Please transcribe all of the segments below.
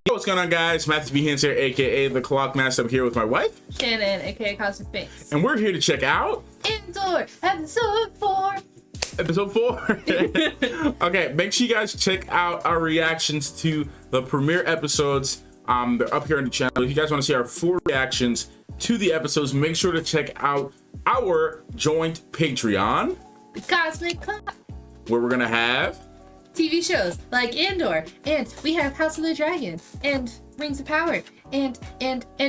Yo, what's going on, guys? Matthew B. Hins here, aka the Clock Master. I'm here with my wife, Shannon, aka Cosmic Space. and we're here to check out Andor, episode 4. episode 4. Okay, make sure you guys check out our reactions to the premiere episodes. They're up here on the channel. If you guys want to see our full reactions to the episodes, make sure to check out our joint Patreon, The Cosmic Clock. where we're gonna have TV shows like Andor, and we have House of the Dragon, and Rings of Power, and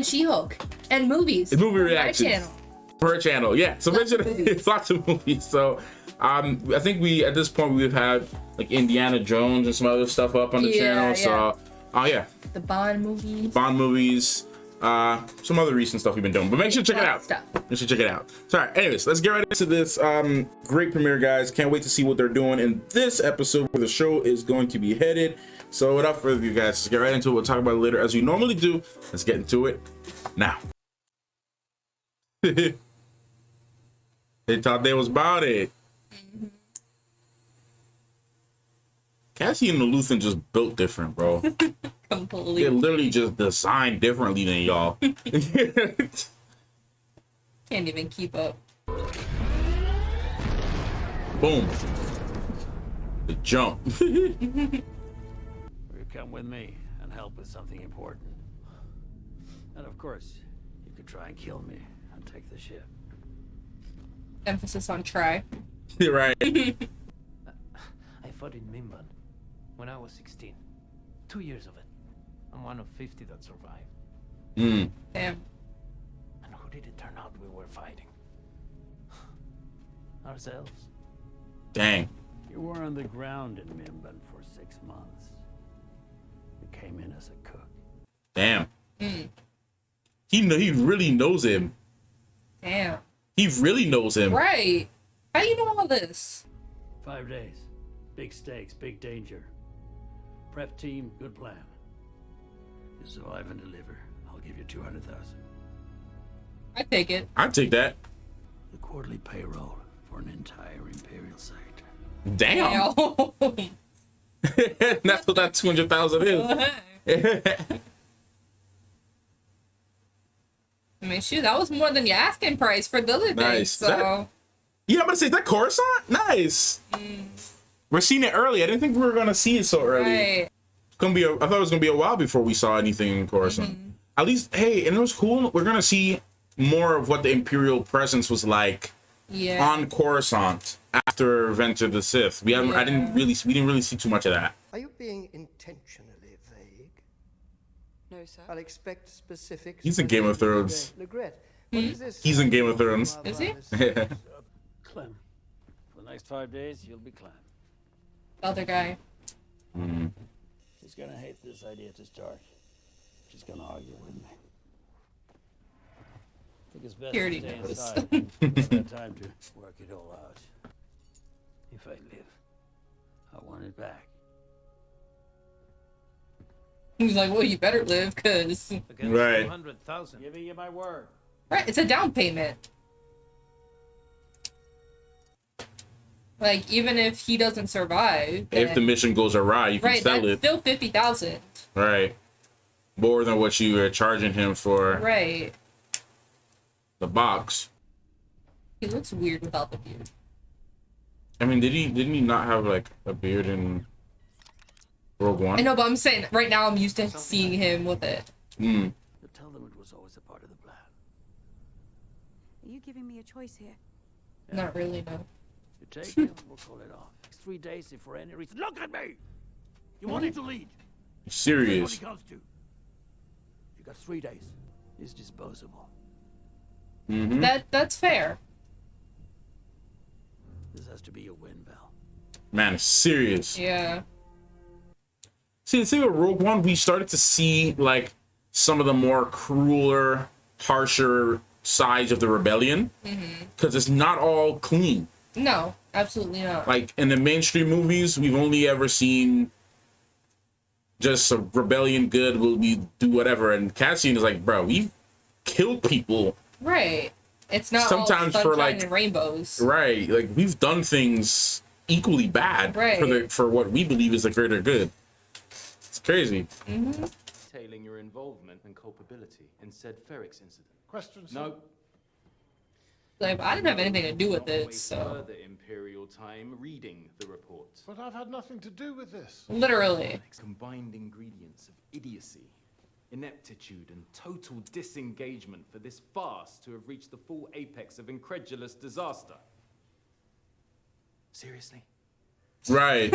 She-Hulk, and movies. movie on my reactions. channel. her channel. Yeah, so Lots mention of movies. lots of movies. So I think we at this point we've had like Indiana Jones and some other stuff up on the channel. So yeah, The Bond movies. Bond movies, some other recent stuff we've been doing. But make sure to check it out. Stuff. Make sure to check it out. So all right, anyways, let's get right into this great premiere, guys. Can't wait to see what they're doing in this episode where the show is going to be headed. So without further ado, guys, let's get right into it. We'll talk about it later as we normally do. Let's get into it now. They thought they was about it. Cassie and the Luthen just built different, bro. Completely. They're literally just designed differently than y'all. Can't even keep up. Boom. The jump. You come with me and help with something important. And of course, you could try and kill me and take the ship. Emphasis on try. Right. I fought in Mimban when I was 16. 2 years of it. I'm one of 50 that survived. Mm. Damn. And who did it turn out we were fighting? Ourselves. Dang. You were on the ground in Mimban for 6 months. You came in as a cook. Damn. Mm. He really knows him. Damn. He really knows him. Right. How do you know all this? 5 days. Big stakes, big danger. Prep team, good plan. You survive and deliver. I'll give you 200,000. I take it. I'd take that. The quarterly payroll for an entire Imperial sector. Damn. That's what that 200,000 is. I mean, shoot, that was more than your asking price for the other thing. Nice. So, Yeah, I'm gonna say, is that Coruscant? Nice. We're seeing it early. I didn't think we were gonna see it so early. right. It's gonna be. I thought it was gonna be a while before we saw anything in Coruscant. At least, hey, and it was cool. We're gonna see more of what the Imperial presence was like Yeah. on Coruscant after Revenge of the Sith. We haven't. We didn't really see too much of that. Are you being intentionally vague? No, sir. I'll expect specifics. He's in when Game you of Thrones. regret. What is this? He's in Game of Thrones. Is he? Clem. For the next 5 days, you'll be Clem. The other guy. She's gonna hate this idea to start. She's gonna argue with me. I think it's best Purity to stay knows. inside. I've got time to work it all out. If I live, I want it back. He's like, well, you better live, because... Against Right. 200,000. Giving you my word. Right, it's a down payment. Like, even if he doesn't survive... If the then- mission goes awry, you can right, sell that's it. still 50,000. Right. More than what you were charging him for Right. the box. He looks weird without the beard. I mean, didn't he not have like a beard in Rogue One? I know, but I'm saying, right now I'm used to seeing him with it. Mm. But tell them it was always a part of the plan. Are you giving me a choice here? Not really, no. You take him, we'll call it off. Next 3 days, if for any reason. Look at me! You wanted to lead. Here's what Serious. he comes to. You got 3 days. He's disposable. Mm-hmm. That's fair. This has to be a win, Val. Man, it's serious. Yeah. See, the thing with Rogue One, we started to see like some of the more crueler, harsher sides of the rebellion, because it's not all clean. No, absolutely not. Like in the mainstream movies, we've only ever seen just a rebellion good, will we do whatever, and Cassian is like, bro, we killed people. Right. It's not Sometimes all for, sunshine like- and rainbows. Right, like we've done things equally bad Right. for what we believe is the greater good. It's crazy. detailing your involvement and culpability in said Ferrix incident. Question, sir. No. Like, I didn't have anything to do with Not it, waste so further Imperial time reading the report. But I've had nothing to do with this. literally. Combined ingredients of idiocy, ineptitude, and total disengagement for this farce to have reached the full apex of incredulous disaster. Seriously? Right.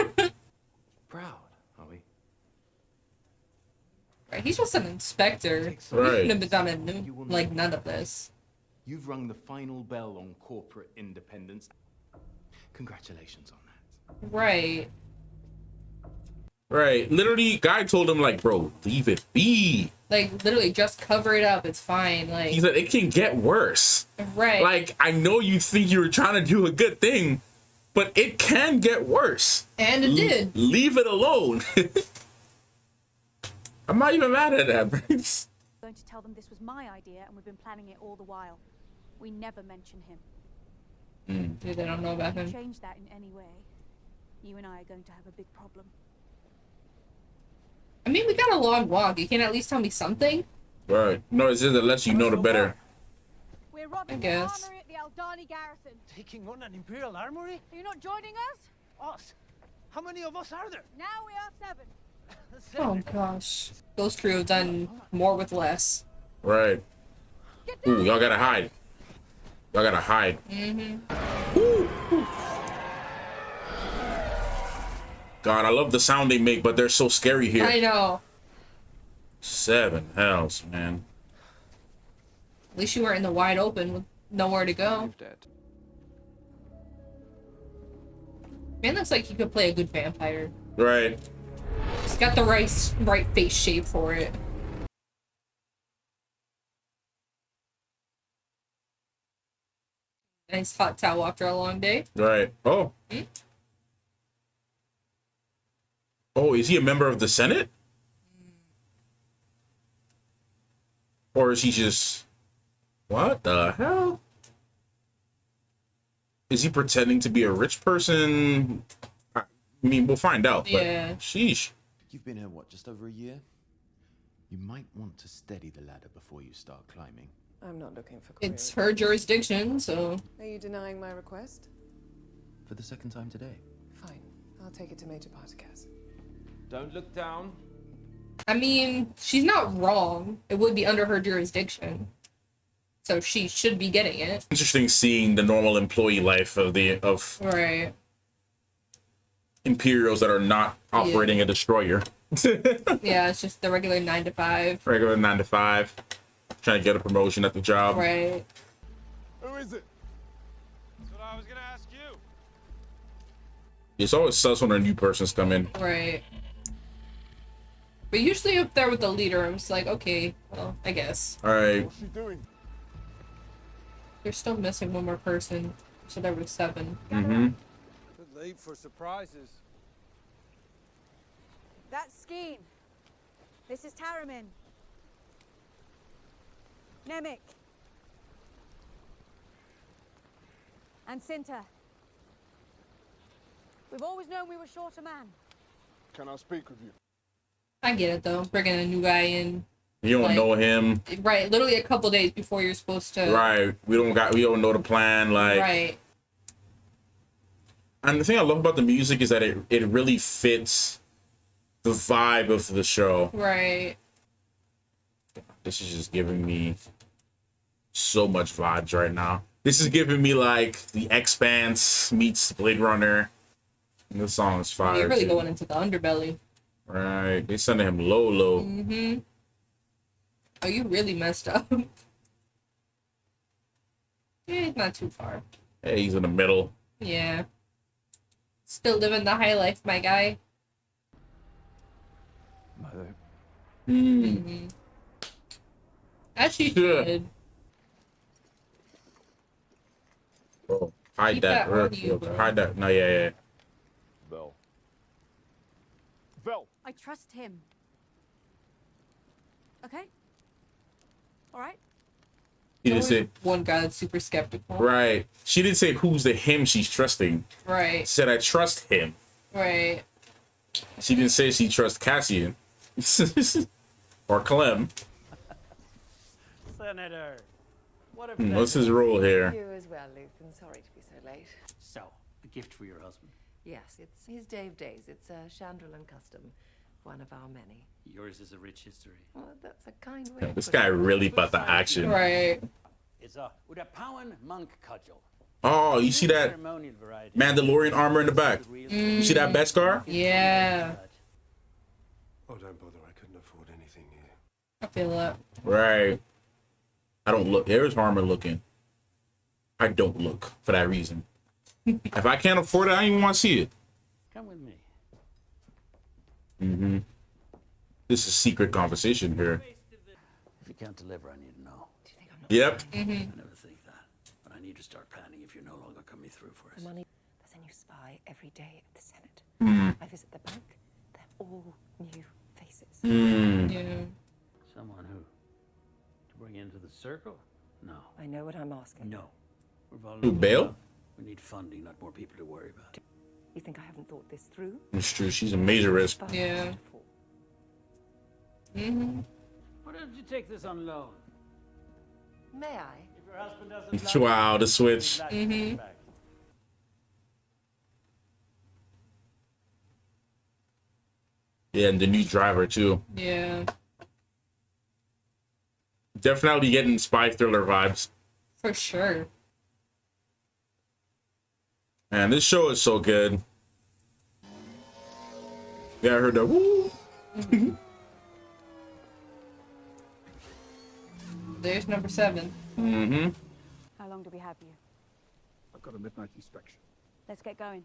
Proud, are we? Right, he's just an inspector. Right. He couldn't have done like none of this. You've rung the final bell on corporate independence. Congratulations on that. Right. Right. Literally, guy told him, like, bro, leave it be. Like, literally, just cover it up. It's fine. Like, He said, it can get worse. right. Like, I know you think you were trying to do a good thing, but it can get worse. And it did. Leave it alone. I'm not even mad at that, bro. Going to tell them this was my idea and we've been planning it all the while. We never mention him. Dude, they don't know about If you him. change that in any way, you and I are going to have a big problem. I mean, we got a long walk. You can at least tell me something. Right. No, it's just the less you know, the better. We're robbing the guess. armory at the Aldani garrison. Taking on an Imperial armory? Are you not joining us? Us? How many of us are there? Now we are 7. Oh gosh. Those crew have done more with less. Right. Get down! Ooh, y'all gotta hide. Y'all gotta hide. Ooh. God, I love the sound they make, but they're so scary here. I know. 7 hells, man. At least you weren't in the wide open with nowhere to go. Man looks like he could play a good vampire. Right. He's got the right face shape for it. Nice hot towel after a long day. Right. Oh. Oh, is he a member of the Senate? Or is he just... What the hell? Is he pretending to be a rich person? I mean, we'll find out. But Yeah. sheesh. You've been here, what, just over a year? You might want to steady the ladder before you start climbing. I'm not looking for It's her jurisdiction, so... Are you denying my request? For the second time today. Fine. I'll take it to Major Partakas. Don't look down. I mean, she's not wrong. It would be under her jurisdiction. So she should be getting it. Interesting seeing the normal employee life of Right. Imperials that are not operating a destroyer. Yeah, it's just the regular 9 to 5. Regular 9 to 5. Trying to get a promotion at the job. Right. Who is it? That's what I was gonna ask you. It's always sus when a new person's come in. Right. But usually if they're with the leader, I'm just like, okay, well, I guess. Alright. What's she doing? You're still missing one more person. So there was 7. Mm-hmm. Bit late for surprises. That's Skeen. This is Taramin. Nemik. And Sinta. We've always known we were short a man. Can I speak with you? I get it though. Bringing a new guy in. You don't know him. Right. Literally a couple days before you're supposed to. Right. We don't know the plan. Like. Right. And the thing I love about the music is that it really fits the vibe of the show. Right. This is just giving me so much vibes right now. This is giving me like the Expanse meets Blade Runner. And the song is fire. You're really too. going into the underbelly. Right. They sending him low. Mm-hmm. Oh, you really messed up. Not too far. Hey, he's in the middle. Yeah. Still living the high life, my guy. Mother. Mm-hmm. As she should. Oh, hide Keep that. that on you, bro. Hide that. No, yeah. Vel. Vel. I trust him. Okay? Alright? She didn't say. One guy that's super skeptical. Right. She didn't say who's the him she's trusting. Right. Said I trust him. Right. She didn't say she trusts Cassian. or Clem. Senator, what a What's his role here? You as well, Luthen. Sorry to be so late. So, a gift for your husband. Yes, it's his day of days. It's a Chandrilan custom, one of our many. Yours is a rich history. Well, that's a kind way. This guy really about the action. Right. It's a Udapawan monk cudgel. Oh, you see that Ceremonial variety. Mandalorian armor in the back? You see that Beskar? Yeah. Oh, don't bother. I couldn't afford anything here. I feel that. Right. I don't look. There's armor looking. I don't look for that reason. If I can't afford it, I don't even want to see it. Come with me. Mm-hmm. This is secret conversation here. If you can't deliver, I need to know. Do you think I'm not? Yep. I never think that. But I need to start planning if you're no longer coming through for us. Money. There's a new spy every day at the Senate. Mm. I visit the bank. They're all new faces. Mm. Yeah. Someone who? To bring into the circle? No. I know what I'm asking. No. We're Who, vulnerable. Bale? We need funding, not more people to worry about. You think I haven't thought this through? It's true. She's a major risk. Yeah. Mm-hmm. Why don't you take this on loan? May I? If your husband doesn't Wow, the switch. Mm-hmm. Yeah, and the new driver too. Yeah. Definitely getting spy thriller vibes. For sure. Man, this show is so good. Yeah, I heard that. Woo! There's number 7. Mm-hmm. How long do we have you? I've got a midnight inspection. Let's get going.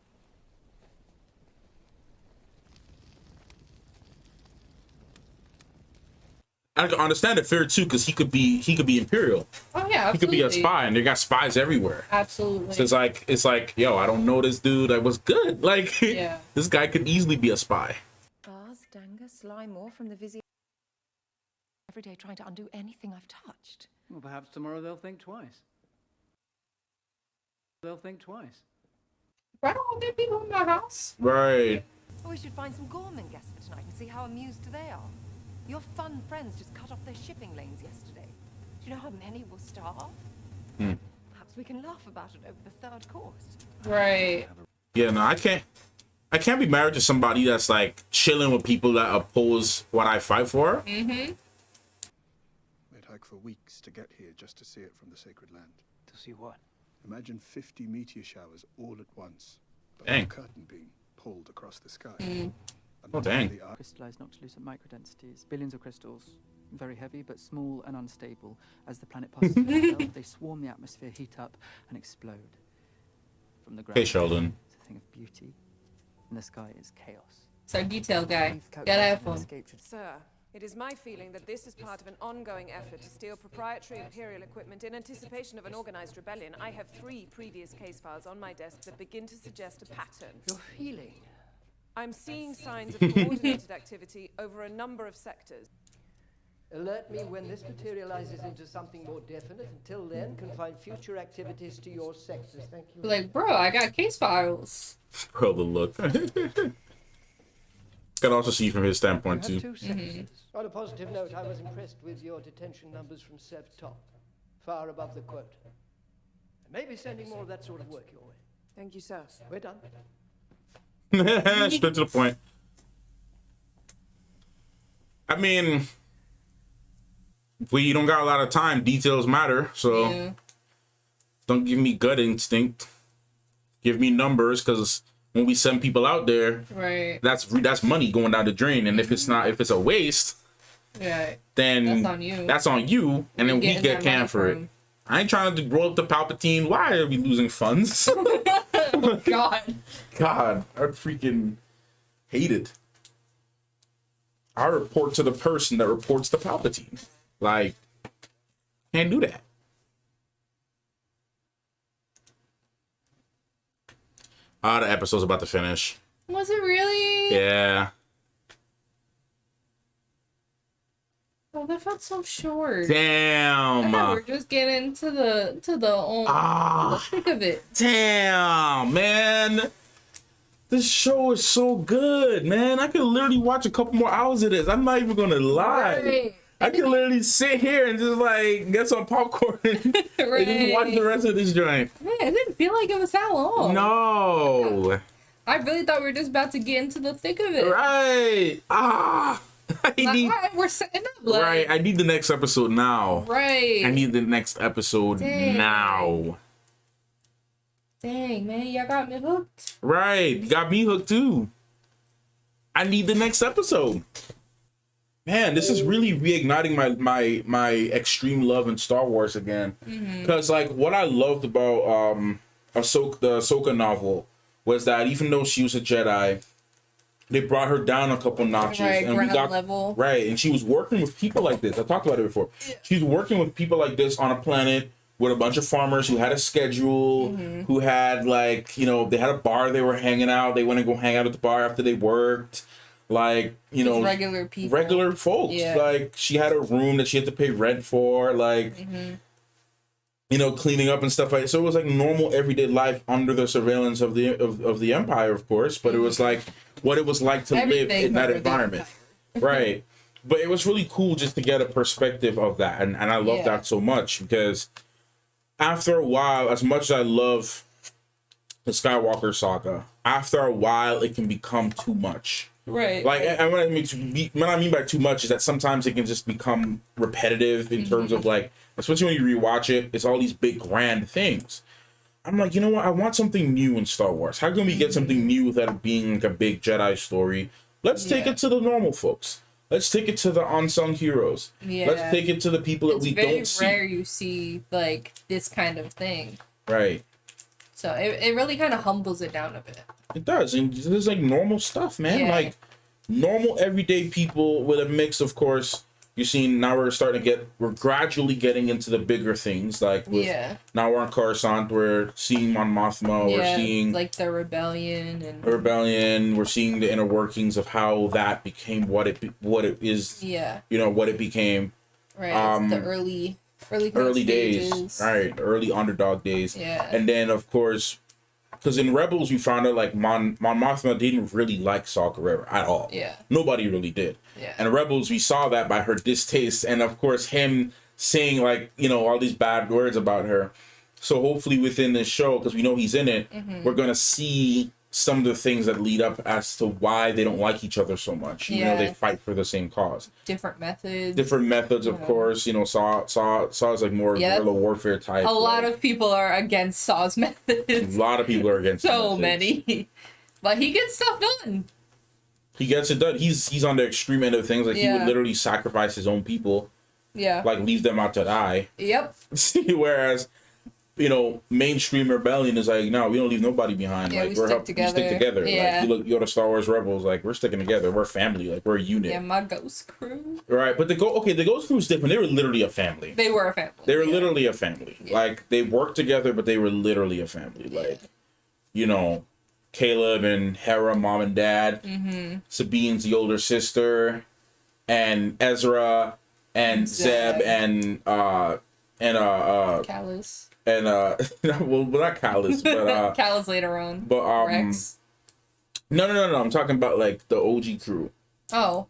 I can understand the fear too, because he could be Imperial. Oh yeah, absolutely. He could be a spy, and they got spies everywhere. Absolutely. So it's like, yo, I don't know this dude. Like, what's good? Like, Yeah. This guy could easily be a spy. Bars, Danger, Sly Moore from the Vizier. Every day trying to undo anything I've touched. Well, perhaps tomorrow they'll think twice. They'll think twice. Right on, there people in my house. Right. Oh, we should find some Gorman guests for tonight and see how amused they are. Your fun friends just cut off their shipping lanes yesterday. Do you know how many will starve? Perhaps we can laugh about it over the third course. Right. Yeah, no, I can't be married to somebody that's like chilling with people that oppose what I fight for. Mm-hmm. They'd hike for weeks to get here just to see it from the sacred land. To see what? Imagine 50 meteor showers all at once. The Dang. whole curtain being pulled across the sky. Oh, dang. Crystallized Noctilucent microdensities. Billions of crystals. Very heavy, but small and unstable. As the planet passes through the belt, they swarm the atmosphere, heat up, and explode. From the ground, Hey, Sheldon. it's a thing of beauty. In the sky is chaos. It's our detail guy. Gotta have fun. Sir, it is my feeling that this is part of an ongoing effort to steal proprietary Imperial equipment in anticipation of an organized rebellion. I have 3 previous case files on my desk that begin to suggest a pattern. You're feeling. I'm seeing signs of coordinated activity over a number of sectors. Alert me when this materializes into something more definite. Until then, confine future activities to your sectors. Thank you. Like, bro, I got case files. Bro, the look. Can also see from his standpoint You too. have 2 sectors. On a positive note, I was impressed with your detention numbers from Sev Top. Far above the quote. Maybe sending more of that sort of work your way. Thank you, sir. We're done. Straight to the point. I mean, we don't got a lot of time. Details matter, so Yeah. don't give me gut instinct. Give me numbers, because when we send people out there, Right. that's money going down the drain. And if it's a waste, Yeah. then That's on you. That's on you, and then we Getting get that canned money for it. from- I ain't trying to roll up the Palpatine. Why are we losing funds? Oh, God. God, I freaking hate it. I report to the person that reports to Palpatine. Like, can't do that. The episode's about to finish. Was it really? Yeah. Oh, that felt so short. Damn. We're just getting to the thick of it. Damn, man. This show is so good, man. I could literally watch a couple more hours of this. I'm not even gonna lie. Right. I can literally sit here and just like get some popcorn and just watch the rest of this joint. Man, it didn't feel like it was that long. No. I really thought we were just about to get into the thick of it. Right. We're setting up. Like, right. I need the next episode now. Right. I need the next episode now. Dang, man, y'all got me hooked. Right. Got me hooked too. I need the next episode. Man, this is really reigniting my extreme love in Star Wars again. Because like what I loved about the Ahsoka novel was that even though she was a Jedi, they brought her down a couple notches, right, and we got level. Right, and she was working with people like this. I talked about it before. She's working with people like this on a planet with a bunch of farmers who had a schedule, who had like, you know, they had a bar they were hanging out. They went to go hang out at the bar after they worked. Like, you know, regular people, regular folks. Yeah. Like she had a room that she had to pay rent for, like, you know, cleaning up and stuff like that. So it was like normal everyday life under the surveillance of the Empire, of course. But it was like what it was like to live in that environment. Right. But it was really cool just to get a perspective of that. And I love that so much because after a while, as much as I love the Skywalker saga, after a while, it can become too much. Right. Like, what I mean by too much is that sometimes it can just become repetitive in terms of like, especially when you rewatch it, it's all these big grand things. I'm like, you know what? I want something new in Star Wars. How can we get something new without it being like a big Jedi story? Let's take it to the normal folks. Let's take it to the unsung heroes. Yeah. Let's take it to the people that we don't see. It's very rare you see like this kind of thing. Right. So it really kind of humbles it down a bit. It does. And there's like normal stuff, man. Yeah. Like normal everyday people with a mix, of course. You're seeing now we're gradually getting into the bigger things. Like with, now we're on Coruscant, we're seeing Mon Mothma, we're seeing like the rebellion and we're seeing the inner workings of how that became what it is. Yeah. You know, what it became. Right. The early days. Right. Early underdog days. Yeah. And then of course, because in Rebels we found out like Mon Mothma didn't really like Saw Gerrera at all. Yeah. Nobody really did. Yeah. And Rebels we saw that by her distaste and of course him saying like, you know, all these bad words about her. So hopefully within this show, because we know he's in it, we're gonna see some of the things that lead up as to why they don't like each other so much. You know, they fight for the same cause. Different methods. Of course. You know, Saw is like more guerrilla warfare type. A lot of people are against Saw's methods. A lot of people are against so many. But he gets stuff done. He gets it done. He's on the extreme end of things. Like he would literally sacrifice his own people. Yeah. Like leave them out to die. Yep. Whereas, you know, mainstream rebellion is like, no, we don't leave nobody behind. Yeah, like we stick together. Yeah. Like you go to Star Wars Rebels, like we're sticking together. We're family. Like we're a unit. Yeah, my ghost crew. Right, but the ghost crew is different. They were literally a family. They were a family. They were literally a family. Yeah. Like they worked together, but they were literally a family. Like, you know, Caleb and Hera, mom and dad. Sabine's the older sister, and Ezra and Zeb and Callus. And well, not Callus, but Callus later on. But Rex. No. I'm talking about like the OG crew. Oh.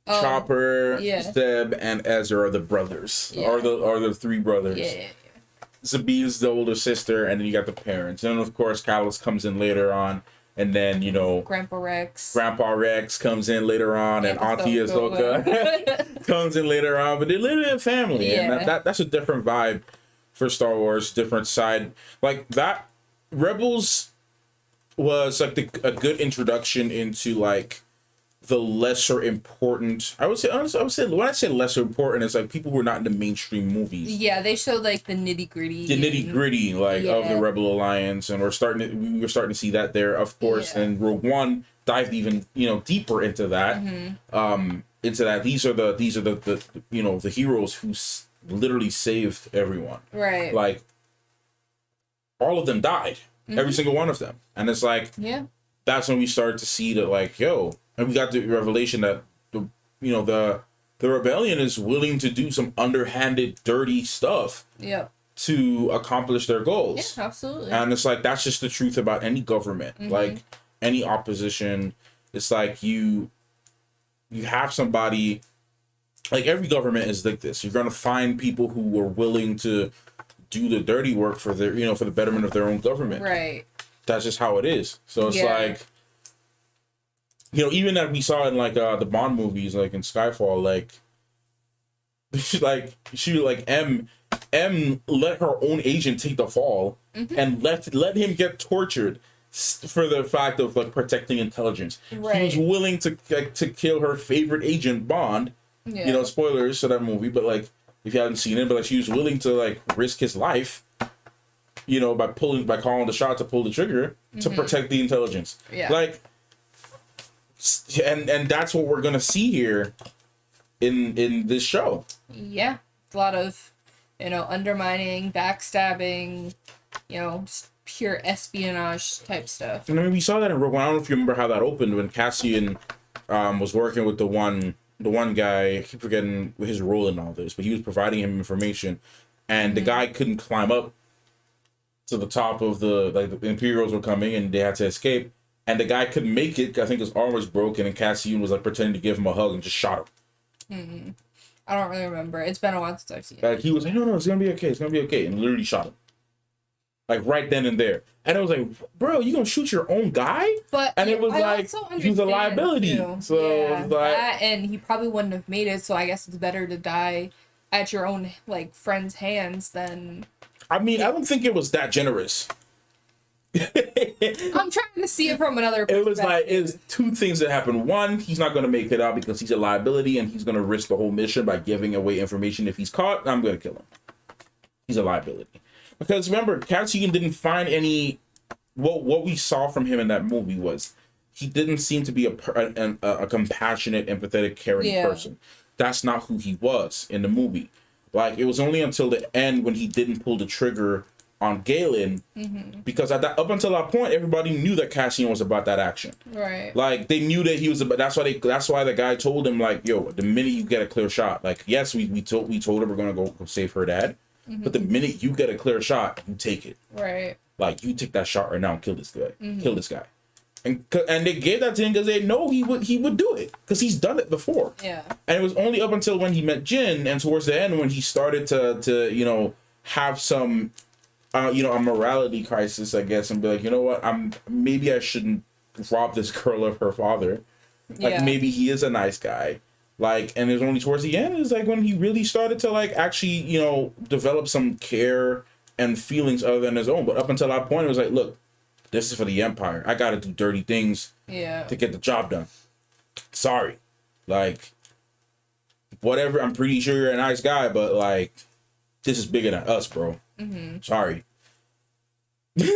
Chopper, Zeb, and Ezra are the brothers, or the three brothers. Yeah. Sabine's the older sister, and then you got the parents, and then of course Callus comes in later on, and then you know Grandpa Rex comes in later on, and Auntie Ahsoka comes in later on, but they're literally a family, and that's a different vibe for Star Wars, different side like that. Rebels was like a good introduction into like the lesser important. I would say when I say lesser important, it's like people who are not in the mainstream movies. Yeah, they showed like the nitty gritty. The nitty gritty of the Rebel Alliance, and we're starting to see that there, of course. And Rogue One dived even deeper into that. Into that these are the the heroes who literally saved everyone. Right. Like all of them died. Every single one of them, and it's like that's when we started to see that like and we got the revelation that the rebellion is willing to do some underhanded, dirty stuff. to accomplish their goals. Yeah, absolutely. And it's like that's just the truth about any government. Like any opposition. It's like you have somebody, like every government is like this. You're gonna find people who are willing to do the dirty work for their, you know, for the betterment of their own government. Right. That's just how it is. So it's like, you know, even that we saw in like the Bond movies, like in Skyfall, like M let her own agent take the fall and let him get tortured for the fact of like protecting intelligence. Right. He was willing to kill her favorite agent Bond. You know, spoilers to that movie, but like if you haven't seen it, but like she was willing to like risk his life, you know, by calling the shot to pull the trigger to protect the intelligence. Yeah. Like, and that's what we're gonna see here in this show. Yeah, a lot of, you know, undermining, backstabbing, you know, just pure espionage type stuff. And I mean, we saw that in Rogue One. I don't know if you remember how that opened when Cassian was working with the one guy. I keep forgetting his role in all this, but he was providing him information, and the guy couldn't climb up to the top of the Imperials were coming, and they had to escape, and the guy couldn't make it. I think his arm was broken, and Cassian was like pretending to give him a hug and just shot him. I don't really remember. It's been a while since I've seen it. Like he was like, no, it's gonna be okay. It's gonna be okay, and literally shot him. Like right then and there. And I was like, bro, you gonna shoot your own guy? But and it was I like also he was a liability. too. So it was like, that, and he probably wouldn't have made it, so I guess it's better to die at your own like friend's hands than I mean, I don't think it was that generous. I'm trying to see it from another perspective. It was like it's two things that happened. One, he's not gonna make it out because he's a liability and he's gonna risk the whole mission by giving away information. If he's caught, I'm gonna kill him. He's a liability. Because remember, Cassian didn't find any. What we saw from him in that movie was he didn't seem to be a compassionate, empathetic, caring person. That's not who he was in the movie. Like it was only until the end when he didn't pull the trigger on Galen, because up until that point, everybody knew that Cassian was about that action. Right. Like they knew that he was about. That's why the guy told him like, "Yo, the minute you get a clear shot, like yes, we told her we're gonna go save her dad." But the minute you get a clear shot, you take it. Right. Like you take that shot right now and kill this guy. Kill this guy. And they gave that to him because they know he would do it because he's done it before. Yeah. And it was only up until when he met Jin and towards the end when he started to you know have some you know a morality crisis, I guess, and be like, you know what, maybe I shouldn't rob this girl of her father. Like maybe he is a nice guy. Like, and it was only towards the end is like when he really started to like actually, you know, develop some care and feelings other than his own. But up until that point, it was like, look, this is for the Empire. I gotta do dirty things to get the job done. Sorry. Like, whatever, I'm pretty sure you're a nice guy, but like, this is bigger than us, bro. Sorry.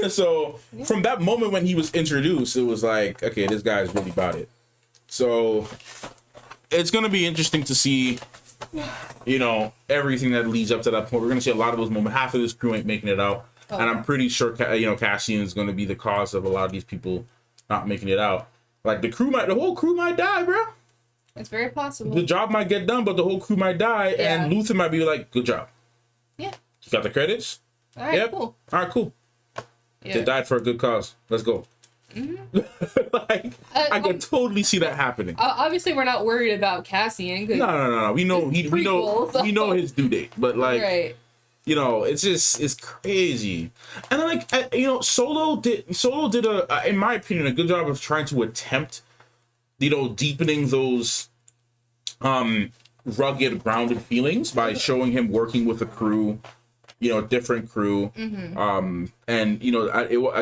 So from that moment when he was introduced, it was like, okay, this guy is really about it. So it's gonna be interesting to see, you know, everything that leads up to that point. We're gonna see a lot of those moments. Half of this crew ain't making it out, and I'm pretty sure, you know, Cassian is gonna be the cause of a lot of these people not making it out. Like the whole crew might die, bro. It's very possible. The job might get done, but the whole crew might die, and Luther might be like, "Good job." Yeah. You got the credits. All right. Cool. All right. Cool. Yeah. They died for a good cause. Let's go. Like, I could totally see that happening. Obviously, we're not worried about Cassian. No. We know we know his due date, but like, you know, it's crazy. And then like, you know, Solo did in my opinion a good job of trying to attempt, you know, deepening those rugged, grounded feelings by showing him working with a crew. You know, different crew, and you know,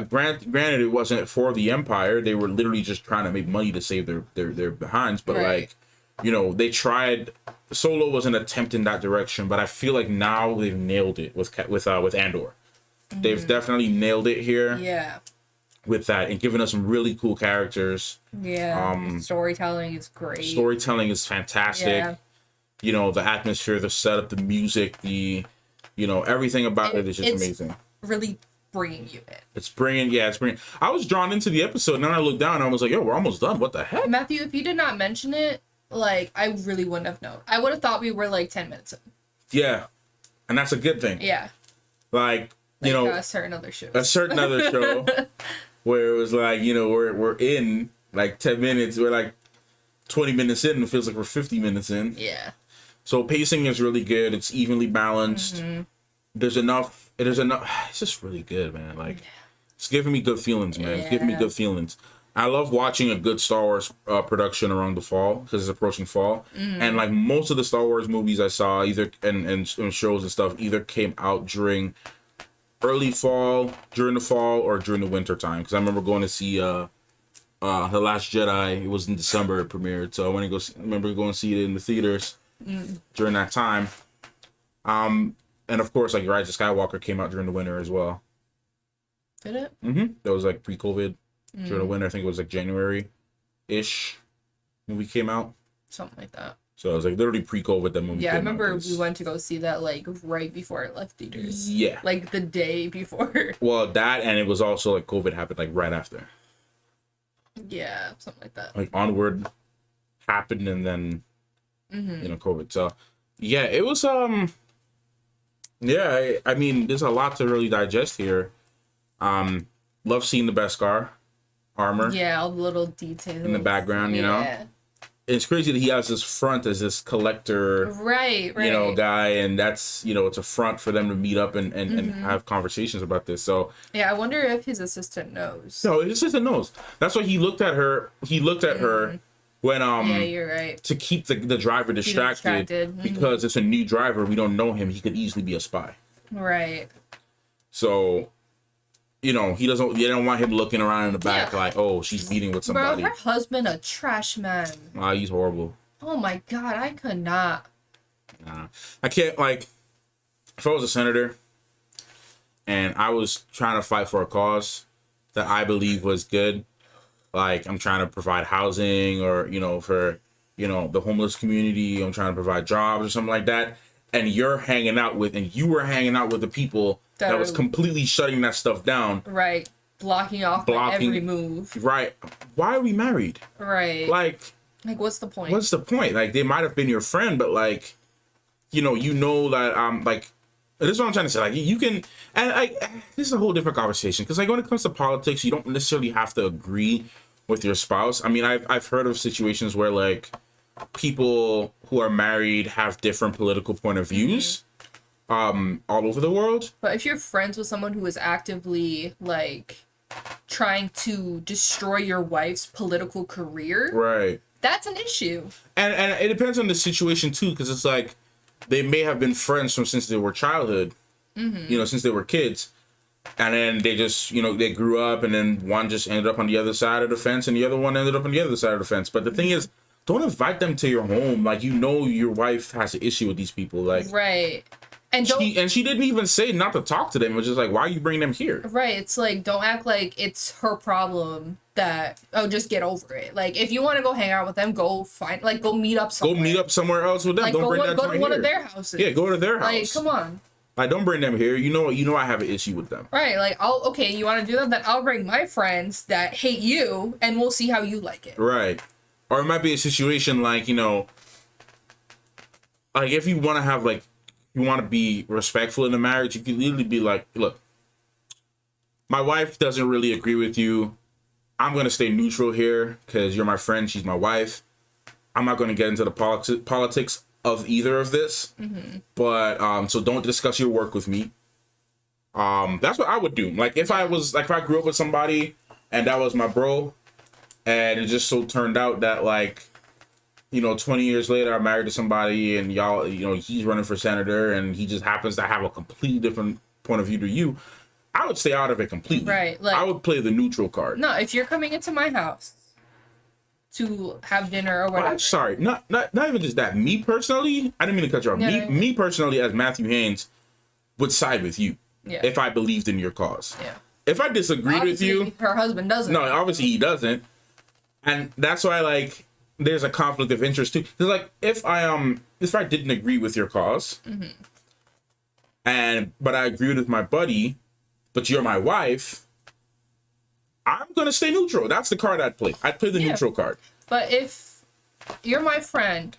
granted, it wasn't for the Empire. They were literally just trying to make money to save their behinds. But like, you know, they tried. Solo was an attempt in that direction, but I feel like now they've nailed it with Andor. They've definitely nailed it here. Yeah. With that and giving us some really cool characters. Yeah. Storytelling is great. Storytelling is fantastic. Yeah. You know, the atmosphere, the setup, the music, you know, everything about it is just amazing. Really bringing you in. It's bringing. I was drawn into the episode, and then I looked down, and I was like, "Yo, we're almost done. What the heck?" Matthew, if you did not mention it, like, I really wouldn't have known. I would have thought we were like 10 minutes in. Yeah, and that's a good thing. Yeah. Like you know, a certain other show. A certain other show. where it was like, you know, we're in like 10 minutes, we're like 20 minutes in, it feels like we're 50 minutes in. Yeah. So pacing is really good. It's evenly balanced. There's enough. It's just really good, man. Like, it's giving me good feelings, man. It's giving me good feelings. I love watching a good Star Wars production around the fall because it's approaching fall. And like most of the Star Wars movies I saw, either and shows and stuff, either came out during early fall, during the fall, or during the winter time. Because I remember going to see The Last Jedi. It was in December it premiered, so I remember going to see it in the theaters during that time. And of course, like Rise of Skywalker came out during the winter as well. Did it? That was like pre-COVID during the winter. I think it was like January-ish movie came out. Something like that. So it was like literally pre-COVID that movie. Yeah, I came remember out. we went to go see that like right before it left theaters. Yeah. Like the day before. Well, that, and it was also like COVID happened like right after. Yeah, something like that. Like Onward happened and then you know, COVID. So yeah, it was yeah, I mean, there's a lot to really digest here. Love seeing the Beskar armor. Yeah, all the little details in the background, you know. It's crazy that he has this front as this collector, right, you know, guy, and that's, you know, it's a front for them to meet up and have conversations about this. So yeah, I wonder if his assistant knows. No, his assistant knows. That's why he looked at her. He looked at her when yeah, you're right. to keep the driver distracted. Because it's a new driver. We don't know him. He could easily be a spy. Right. So, you know, they don't want him looking around in the back like, oh, she's meeting with somebody. Bro, her husband a trash man. He's horrible. Oh my god, I could not. I can't, like, if I was a senator and I was trying to fight for a cause that I believe was good, like I'm trying to provide housing or, you know, for, you know, the homeless community, I'm trying to provide jobs or something like that, and you were hanging out with the people that was completely shutting that stuff down. Right. Blocking off every move. Right. Why are we married? Right. Like, what's the point? What's the point? Like, they might have been your friend, but like, you know that like, this is what I'm trying to say. Like, you can, and like, this is a whole different conversation because like when it comes to politics, you don't necessarily have to agree with your spouse. I mean, I've heard of situations where like people who are married have different political point of views. All over the world. But if you're friends with someone who is actively like trying to destroy your wife's political career, right, that's an issue. And it depends on the situation too, because it's like they may have been friends since they were childhood, you know, since they were kids, and then they just, you know, they grew up, and then one just ended up on the other side of the fence, and the other one ended up on the other side of the fence. But the thing is, don't invite them to your home. Like, you know, your wife has an issue with these people, like, right. And she didn't even say not to talk to them. It was just like, why are you bringing them here? Right. It's like, don't act like it's her problem that, just get over it. Like, if you want to go hang out with them, go meet up somewhere. Go meet up somewhere else with them. Like, don't bring that go to one of their houses. Yeah, go to their house. Like, come on. Like, don't bring them here. You know I have an issue with them. Right. Like, you want to do that? Then I'll bring my friends that hate you, and we'll see how you like it. Right. Or it might be a situation like, you know, like if you want to have like, you want to be respectful in the marriage, you can literally be like, look, my wife doesn't really agree with you. I'm going to stay neutral here because you're my friend. She's my wife. I'm not going to get into the politics of either of this. But so don't discuss your work with me. That's what I would do. Like if I grew up with somebody and that was my bro, and it just so turned out that like, you know, 20 years later, I'm married to somebody and y'all, you know, he's running for senator and he just happens to have a completely different point of view to you, I would stay out of it completely. Right. Like, I would play the neutral card. No, if you're coming into my house to have dinner or whatever. I'm sorry. Not even just that. Me personally, I didn't mean to cut you off. Me personally, as Matthew Haynes, would side with you if I believed in your cause. Yeah. If I disagreed with you. Her husband doesn't. No, obviously he doesn't. And that's why, like, there's a conflict of interest too. Because like if I didn't agree with your cause, but I agreed with my buddy, but you're my wife, I'm gonna stay neutral. That's the card I'd play. I'd play the neutral card. But if you're my friend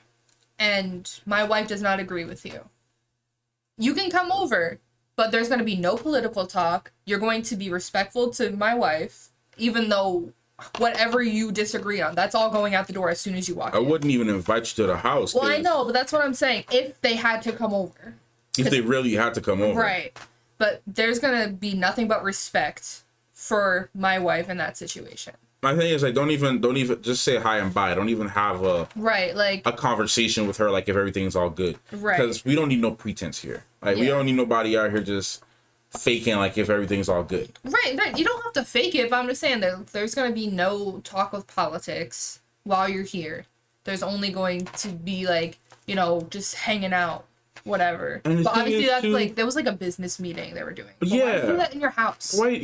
and my wife does not agree with you, you can come over, but there's gonna be no political talk. You're going to be respectful to my wife. even though whatever you disagree on, that's all going out the door as soon as you walk in. I wouldn't even invite you to the house. Well, I know, but that's what I'm saying. If they had to come over. If they really had to come over. Right. But there's gonna be nothing but respect for my wife in that situation. My thing is, like, don't even just say hi and bye. Don't even have a conversation with her, like, if everything's all good. Right. Because we don't need no pretense here. Like, we don't need nobody out here just faking like if everything's all good. Right. You don't have to fake it, but I'm just saying that there's going to be no talk of politics while you're here. There's only going to be, like, you know, just hanging out, whatever. But obviously that's like, there was like a business meeting they were doing. But why do that in your house? Right.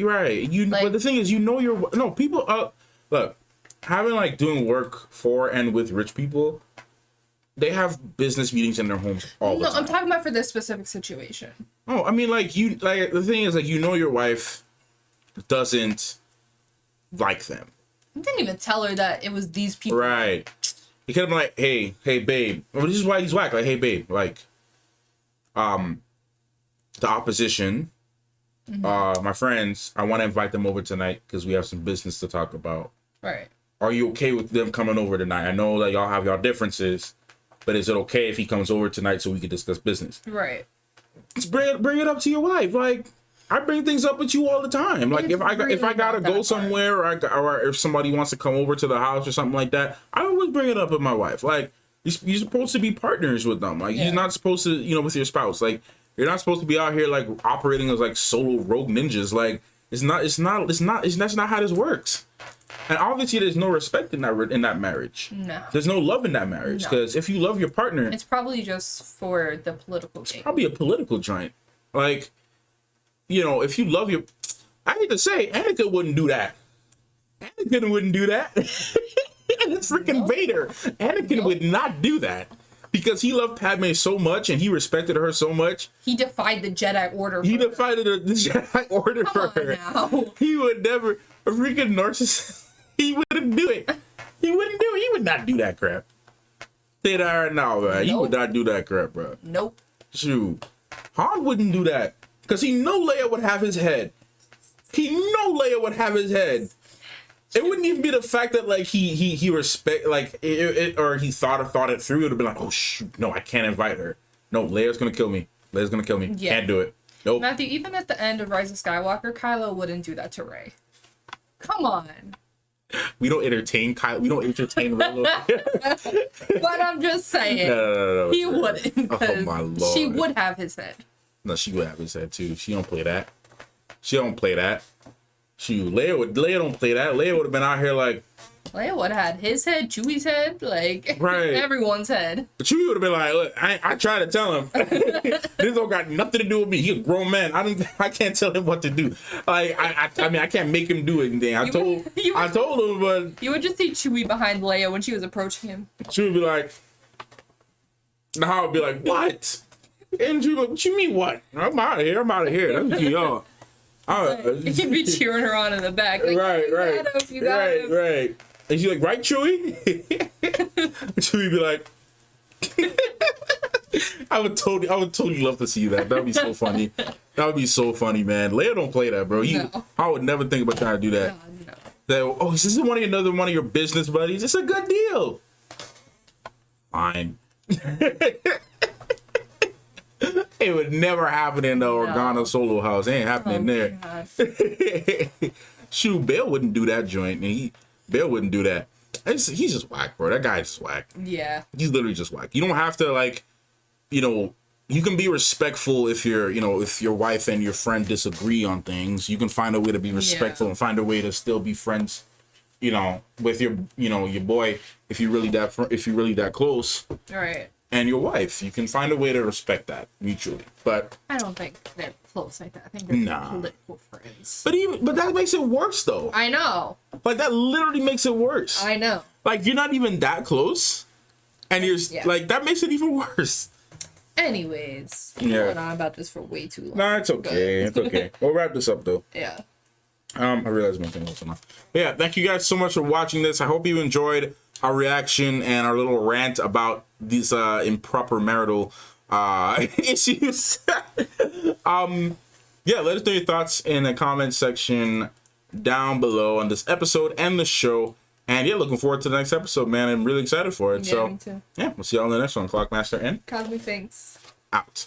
But the thing is, people, look, having like doing work for and with rich people, they have business meetings in their homes all the time. No, I'm talking about for this specific situation. Oh, I mean, the thing is, like, your wife doesn't like them. I didn't even tell her that it was these people. Right. He could have been like, hey, babe. Well, this is why he's whack. Like, hey, babe, like, the opposition, my friends, I want to invite them over tonight because we have some business to talk about. Right. Are you okay with them coming over tonight? I know that y'all have y'all differences, but is it okay if he comes over tonight so we can discuss business? Right. Just bring it up to your wife. Like, I bring things up with you all the time. Like, if I gotta go somewhere, or if somebody wants to come over to the house or something like that, I always bring it up with my wife. Like, you're supposed to be partners with them. Like, you're not supposed to, with your spouse. Like, you're not supposed to be out here like operating as like solo rogue ninjas. Like, that's not how this works. And obviously, there's no respect in that marriage. No. There's no love in that marriage. Because if you love your partner, it's probably just for the political game. It's probably a political joint. Like, if you love your... I hate to say, Anakin wouldn't do that. Anakin wouldn't do that. It's freaking Vader. Anakin would not do that. Because he loved Padme so much and he respected her so much. He defied the Jedi Order. He defied the Jedi Order for her. Now. He would never... A freaking narcissist... He wouldn't do it. He wouldn't do it. He would not do that crap. Say that right now, man. Nope. He would not do that crap, bro. Nope. Shoot. Han wouldn't do that. Because he know Leia would have his head. He know Leia would have his head. It wouldn't even be the fact that, like, he respect, like, or he thought it through. It would have been like, oh, shoot, no, I can't invite her. No, Leia's going to kill me. Leia's going to kill me. Yeah. Can't do it. Nope. Matthew, even at the end of Rise of Skywalker, Kylo wouldn't do that to Rey. Come on. We don't entertain Kylo. We don't entertain Rey. But I'm just saying. No. He wouldn't. Oh, my Lord. She would have his head. No, she would have his head, too. She don't play that. Leia don't play that. Leia would have been out here like... Leia would have had his head, Chewie's head, like, everyone's head. But Chewie would have been like, look, I tried to tell him. This don't got nothing to do with me. He's a grown man. I can't tell him what to do. Like, I mean, I can't make him do anything. I told him, but... You would just see Chewie behind Leia when she was approaching him. Chewie would be like... Now I would be like, what? And Chewie would be like, what you mean, what? I'm out of here. That's what y'all. He'd be cheering her on in the back. Like, right. You got him. Right. And she's like, right, Chewie? Chewie be like, I would totally love to see that. That would be so funny. That would be so funny, man. Leia don't play that, bro. I would never think about trying to do that. No. That, is this another one of your business buddies? It's a good deal. Fine. It would never happen in the Organa Solo house. It ain't happening there. Shoot, Bail wouldn't do that joint. Bail wouldn't do that. He's just whack, bro. That guy's just whack. Yeah. He's literally just whack. You don't have to, like, you can be respectful if if your wife and your friend disagree on things. You can find a way to be respectful and find a way to still be friends, with your boy if you're really that close. Right. And your wife. You can find a way to respect that mutually. But I don't think they're close like that. I think they're political friends. But that makes it worse, though. I know. Like, that literally makes it worse. I know. Like, you're not even that close. And you're like, that makes it even worse. Anyways, we're going on about this for way too long. Nah, it's okay. It's okay. We'll wrap this up, though. Yeah. I realized one thing also now. Yeah, thank you guys so much for watching this. I hope you enjoyed our reaction and our little rant about these improper marital issues. Let us know your thoughts in the comment section down below on this episode and the show. And yeah, looking forward to the next episode, man. I'm really excited for it. Yeah, so me too. yeah, we'll see y'all in the next one. Clockmaster in. Cosmic Thanks. Out.